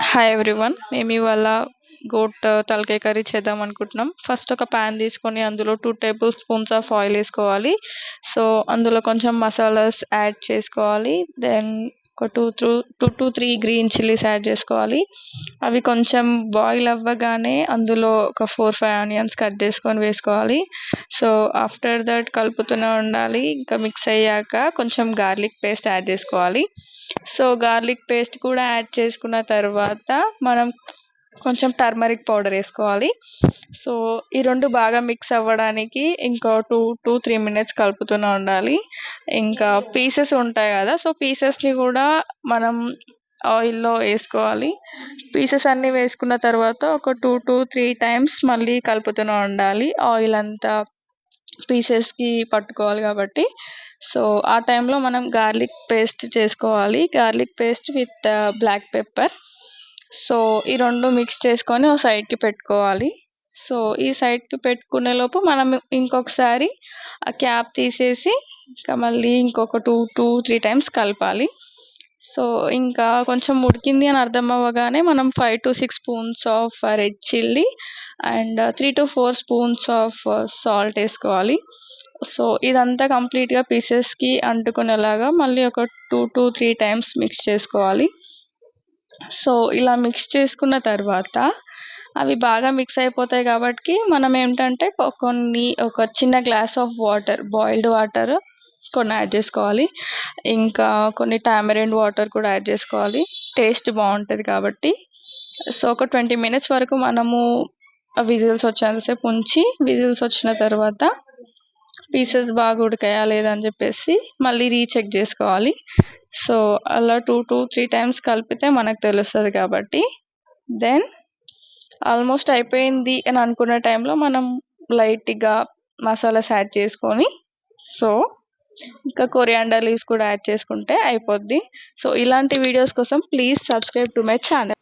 Hi everyone. మేము ఇవాళ goat తలకాయ కర్రీ చేద్దాం అనుకుంటున్నాం. ఫస్ట్ ఒక ప్యాన్ తీసుకొని అందులో 2 టేబుల్ స్పూన్స్ ఆఫ్ ఆయిల్ వేసుకోవాలి. సో అందులో కొంచెం మసాలాస్ యాడ్ చేసుకోవాలి. దెన్ ఒక two to three green chillies add చేసుకోవాలి. అవి కొంచెం బాయిల్ అవ్వగానే అందులో ఒక 4-5 ఆనియన్స్ కట్ చేసుకొని వేసుకోవాలి. సో ఆఫ్టర్ దట్ కలుపుతూనే ఉండాలి. ఇంకా మిక్స్ అయ్యాక కొంచెం గార్లిక్ పేస్ట్ యాడ్ చేసుకోవాలి. సో గార్లిక్ పేస్ట్ కూడా యాడ్ చేసుకున్న తర్వాత మనం కొంచెం టర్మరిక్ పౌడర్ వేసుకోవాలి. సో ఈ రెండు బాగా మిక్స్ అవ్వడానికి ఇంకో 2 to 3 minutes కలుపుతూనే ఉండాలి. ఇంకా పీసెస్ ఉంటాయి కదా, సో పీసెస్ని కూడా మనం ఆయిల్లో వేసుకోవాలి. పీసెస్ అన్నీ వేసుకున్న తర్వాత ఒక 2 to 3 times మళ్ళీ కలుపుతూనే ఉండాలి. ఆయిల్ అంతా పీసెస్కి పట్టుకోవాలి కాబట్టి. సో ఆ టైంలో మనం గార్లిక్ పేస్ట్ చేసుకోవాలి. Garlic paste with black pepper. So ఈ రెండు మిక్స్ చేసుకొని ఒక సైడ్కి పెట్టుకోవాలి. సో ఈ సైడ్కి పెట్టుకునే లోపు మనం ఇంకొకసారి ఆ క్యాప్ తీసేసి ఇంకా మళ్ళీ ఇంకొక 2 to 3 times కలపాలి. సో ఇంకా కొంచెం ఉడికింది అని అర్థం అవ్వగానే మనం 5 to 6 spoons of red chilli and 3 to 4 spoons of salt వేసుకోవాలి. సో ఇదంతా కంప్లీట్గా పీసెస్కి అంటుకునేలాగా మళ్ళీ ఒక 2 to 3 times మిక్స్ చేసుకోవాలి. సో ఇలా మిక్స్ చేసుకున్న తర్వాత అవి బాగా మిక్స్ అయిపోతాయి కాబట్టి మనం ఏంటంటే ఒక చిన్న glass of water, boiled water కొన్ని యాడ్ చేసుకోవాలి. ఇంకా కొన్ని టామరిన్ వాటర్ కూడా యాడ్ చేసుకోవాలి. టేస్ట్ బాగుంటుంది కాబట్టి. సో ఒక 20 minutes వరకు మనము విజిల్స్ వచ్చేంతసేపు ఉంచి విజిల్స్ వచ్చిన తర్వాత పీసెస్ బాగా ఉడికాయా లేదా అని చెప్పేసి మళ్ళీ రీచెక్ చేసుకోవాలి. సో అలా 2 to 3 times కలిపితే మనకు తెలుస్తుంది కాబట్టి. దెన్ ఆల్మోస్ట్ అయిపోయింది అని అనుకునే టైంలో మనం లైట్గా మసాలాస్ యాడ్ చేసుకొని సో ఇంకా కొరియాండర్ లీవ్స్ కూడా యాడ్ చేసుకుంటే అయిపోద్ది. సో ఇలాంటి వీడియోస్ కోసం please subscribe to my channel.